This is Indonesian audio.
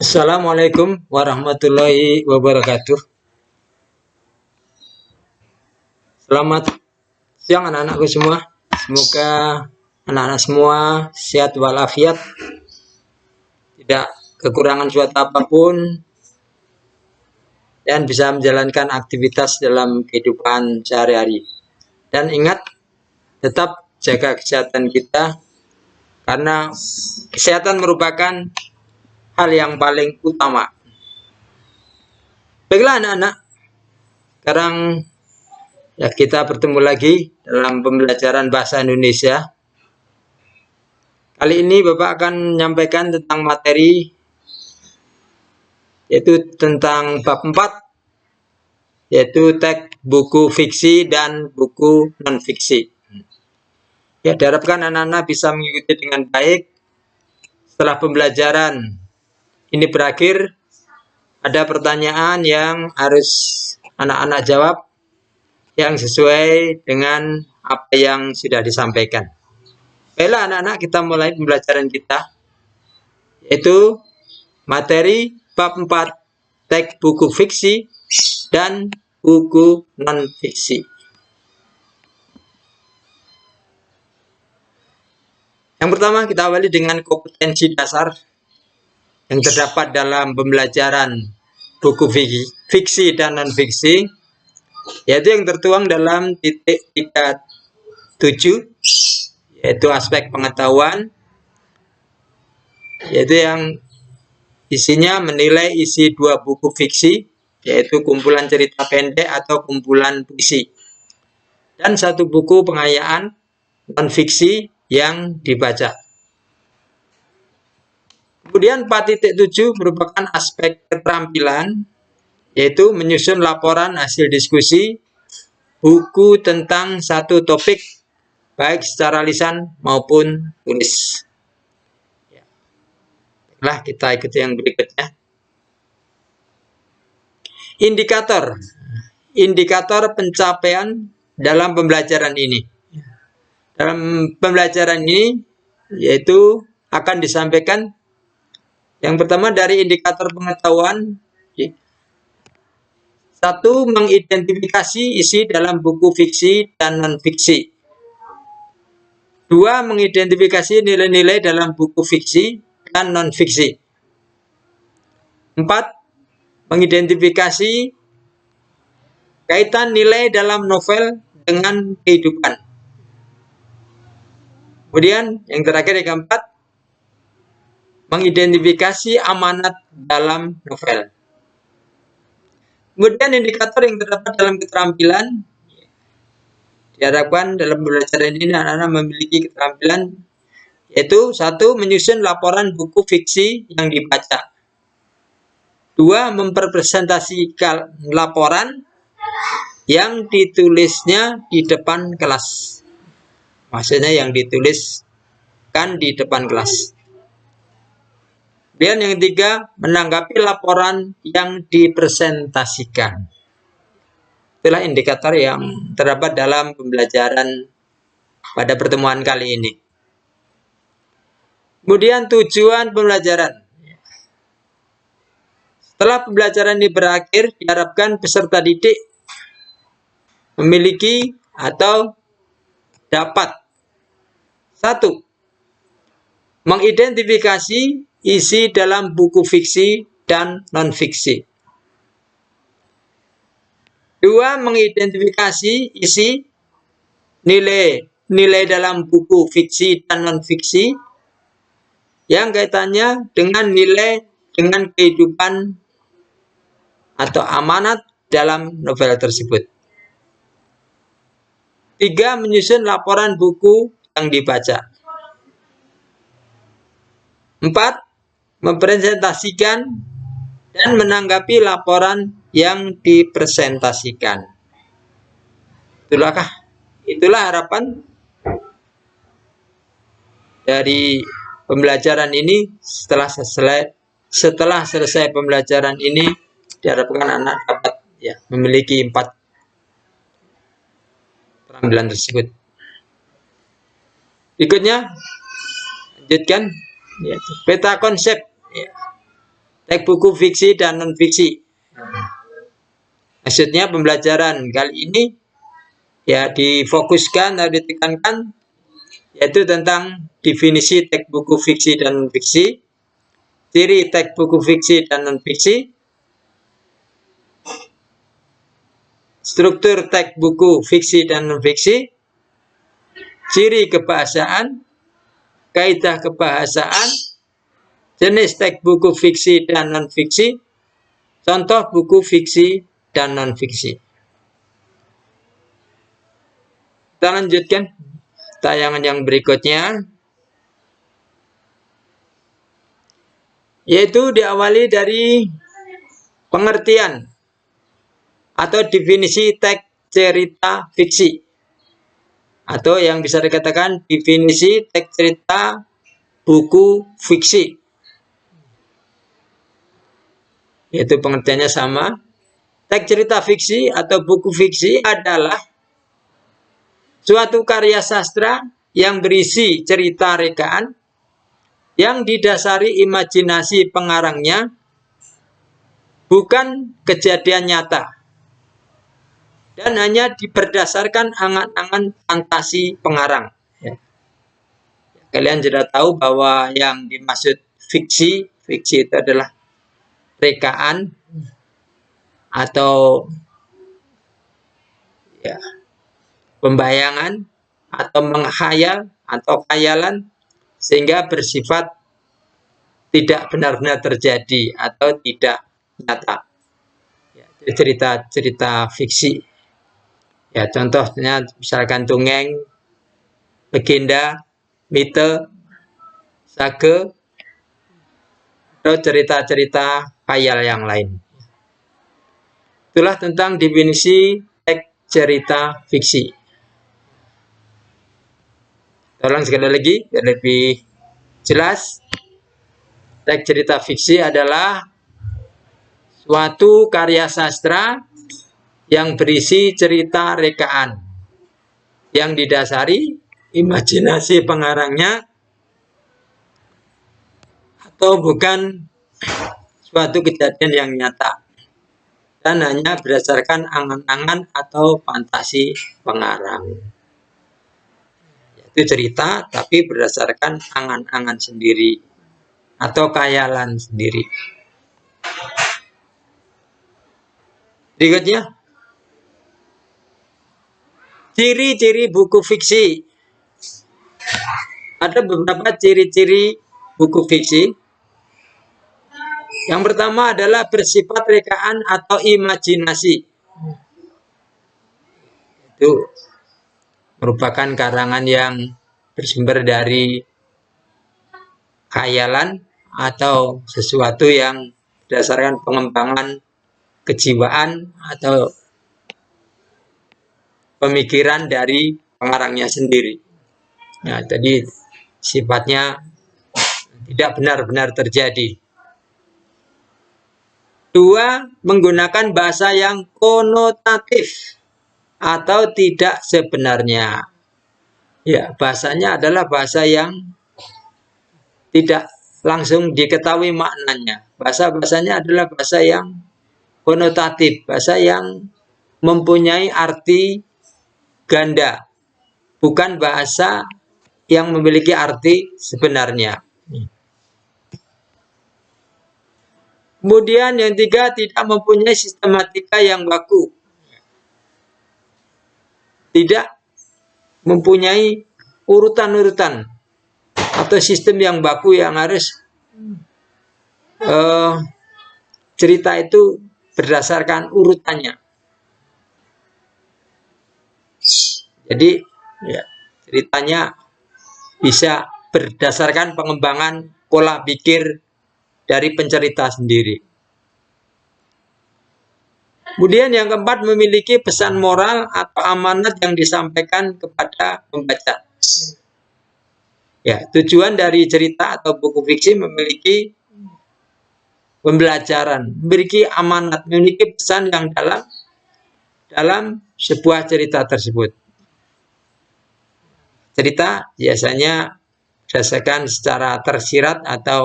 Assalamualaikum warahmatullahi wabarakatuh. Selamat siang anak-anakku semua. Semoga anak-anak semua sehat walafiat, tidak kekurangan suatu apapun, dan bisa menjalankan aktivitas dalam kehidupan sehari-hari. Dan ingat, tetap jaga kesehatan kita, karena kesehatan merupakan hal yang paling utama. Baiklah anak-anak, sekarang ya, kita bertemu lagi dalam pembelajaran bahasa Indonesia. Kali ini Bapak akan menyampaikan tentang materi, yaitu tentang bab 4, yaitu teks buku fiksi dan buku non-fiksi. Ya, diharapkan anak-anak bisa mengikuti dengan baik. Setelah pembelajaran ini berakhir, ada pertanyaan yang harus anak-anak jawab yang sesuai dengan apa yang sudah disampaikan. Baiklah anak-anak, kita mulai pembelajaran kita, yaitu materi bab 4, teks buku fiksi dan buku non-fiksi. Yang pertama, kita awali dengan kompetensi dasar yang terdapat dalam pembelajaran buku fiksi dan non-fiksi, yaitu yang tertuang dalam titik 37, yaitu aspek pengetahuan, yaitu yang isinya menilai isi dua buku fiksi, yaitu kumpulan cerita pendek atau kumpulan puisi, dan satu buku pengayaan non-fiksi yang dibaca. Kemudian 4.7 merupakan aspek keterampilan, yaitu menyusun laporan hasil diskusi buku tentang satu topik, baik secara lisan maupun tulis. Baiklah, kita ikuti yang berikutnya. Indikator pencapaian dalam pembelajaran ini. Dalam pembelajaran ini, yaitu akan disampaikan yang pertama dari indikator pengetahuan. 1. Mengidentifikasi isi dalam buku fiksi dan non-fiksi. 2. Mengidentifikasi nilai-nilai dalam buku fiksi dan non-fiksi. 4. Mengidentifikasi kaitan nilai dalam novel dengan kehidupan. Kemudian yang terakhir, yang keempat, mengidentifikasi amanat dalam novel. Kemudian indikator yang terdapat dalam keterampilan, diharapkan dalam pembelajaran ini anak-anak memiliki keterampilan, yaitu 1. Menyusun laporan buku fiksi yang dibaca. 2. Mempresentasikan laporan yang ditulisnya di depan kelas. Maksudnya yang dituliskan di depan kelas. Kemudian yang ketiga, menanggapi laporan yang dipresentasikan. Itulah indikator yang terdapat dalam pembelajaran pada pertemuan kali ini. Kemudian tujuan pembelajaran. Setelah pembelajaran ini berakhir, diharapkan peserta didik memiliki atau dapat 1. Mengidentifikasi isi dalam buku fiksi dan non-fiksi. 2. Mengidentifikasi isi nilai dalam buku fiksi dan non-fiksi yang kaitannya dengan nilai dengan kehidupan atau amanat dalam novel tersebut. 3. Menyusun laporan buku yang dibaca. 4. Mempresentasikan dan menanggapi laporan yang dipresentasikan. Itulah harapan dari pembelajaran ini. Setelah selesai pembelajaran ini, diharapkan anak dapat memiliki 4 keterampilan tersebut. Berikutnya, lanjutkan, yaitu peta konsep. teks buku fiksi dan non-fiksi. Maksudnya pembelajaran kali ini ya difokuskan atau ditekankan yaitu tentang definisi teks buku fiksi dan non-fiksi, ciri teks buku fiksi dan non-fiksi, struktur teks buku fiksi dan non-fiksi, ciri kebahasaan, kaidah kebahasaan, jenis teks buku fiksi dan non-fiksi, contoh buku fiksi dan non-fiksi. Kita lanjutkan tayangan yang berikutnya, yaitu diawali dari pengertian atau definisi teks cerita fiksi, atau yang bisa dikatakan definisi teks cerita buku fiksi. Yaitu pengertiannya sama. Teks cerita fiksi atau buku fiksi adalah suatu karya sastra yang berisi cerita rekaan yang didasari imajinasi pengarangnya, bukan kejadian nyata, dan hanya berdasarkan angan-angan fantasi pengarang. Ya. Kalian sudah tahu bahwa yang dimaksud fiksi itu adalah rekaan atau ya, pembayangan atau menghayal atau khayalan sehingga bersifat tidak benar-benar terjadi atau tidak nyata. Ya, cerita-cerita fiksi. Ya, contohnya misalkan dongeng, legenda, mite, sage, atau cerita-cerita khayal yang lain. Itulah tentang definisi teks cerita fiksi. Tolong sekali lagi biar lebih jelas. Teks cerita fiksi adalah suatu karya sastra yang berisi cerita rekaan yang didasari imajinasi pengarangnya atau bukan suatu kejadian yang nyata dan hanya berdasarkan angan-angan atau fantasi pengarang. Itu cerita tapi berdasarkan angan-angan sendiri atau khayalan sendiri. Berikutnya, ciri-ciri buku fiksi. Ada beberapa ciri-ciri buku fiksi. Yang pertama adalah bersifat rekaan atau imajinasi. Itu merupakan karangan yang bersumber dari khayalan atau sesuatu yang berdasarkan pengembangan kejiwaan atau pemikiran dari pengarangnya sendiri. Nah, jadi sifatnya tidak benar-benar terjadi. Dua, menggunakan bahasa yang konotatif atau tidak sebenarnya. Ya, bahasanya adalah bahasa yang tidak langsung diketahui maknanya. Bahasa-bahasanya adalah bahasa yang konotatif, bahasa yang mempunyai arti ganda, bukan bahasa yang memiliki arti sebenarnya. Kemudian yang tiga, tidak mempunyai sistematika yang baku. Tidak mempunyai urutan-urutan atau sistem yang baku yang harus cerita itu berdasarkan urutannya. Jadi ya, ceritanya bisa berdasarkan pengembangan pola pikir dari pencerita sendiri. Kemudian yang keempat, memiliki pesan moral atau amanat yang disampaikan kepada pembaca. Ya, tujuan dari cerita atau buku fiksi memiliki pembelajaran, memiliki amanat, memiliki pesan yang dalam sebuah cerita tersebut. Cerita biasanya berdasarkan secara tersirat atau